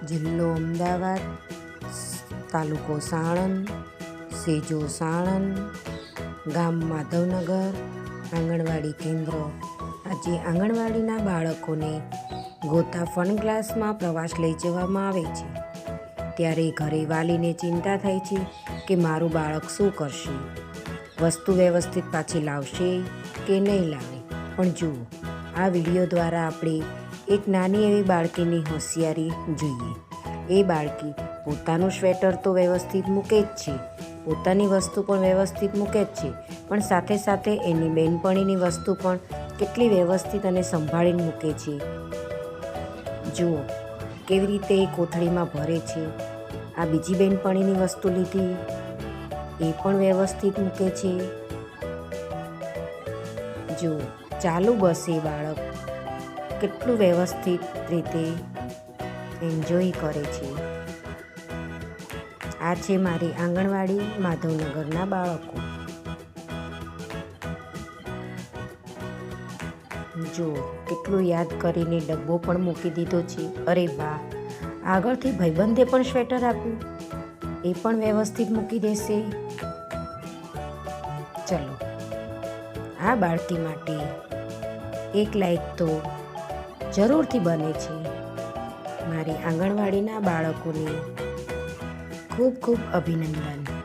જિલ્લો અમદાવાદ, તાલુકો સાણંદ, સેજો સાણંદ, ગામ માધવનગર, આંગણવાડી કેન્દ્ર. આજે આંગણવાડીના બાળકોને ગોતા ફન ક્લાસમાં પ્રવાસ લઈ જવામાં આવે છે. ત્યારે ઘરે વાલીને ચિંતા થાય છે કે મારું બાળક શું કરશે, વસ્તુ વ્યવસ્થિત પાછી લાવશે કે નહીં લાવે. પણ જુઓ, આ વિડીયો દ્વારા આપણે એક નાની એવી બાળકીની હોશિયારી જોઈએ. એ બાળકી પોતાનું સ્વેટર તો વ્યવસ્થિત મૂકે જ છે, પોતાની વસ્તુ પણ વ્યવસ્થિત મૂકે જ છે, પણ સાથે સાથે એની બહેનપણીની વસ્તુ પણ કેટલી વ્યવસ્થિત અને સંભાળીને મૂકે છે. જુઓ કેવી રીતે એ કોથળીમાં ભરે છે. આ બીજી બહેનપણીની વસ્તુ લીધી, એ પણ વ્યવસ્થિત મૂકે છે. જુઓ, ચાલુ બસે બાળક કેટલું વ્યવસ્થિત રીતે એન્જોય કરે છે. આ છે મારી આંગણવાડી માધવનગરના બાળકો. જુઓ કેટલું યાદ કરીને ડબ્બો પણ મૂકી દીધો છે. અરે વાહ, આગળથી ભાઈબંધે પણ સ્વેટર આપ્યું, એ પણ વ્યવસ્થિત મૂકી દેશે. ચલો, આ બાળકી માટે એક લાઈક તો જરૂરથી બને છે. મારી આંગણવાડીના બાળકોને ખૂબ ખૂબ અભિનંદન.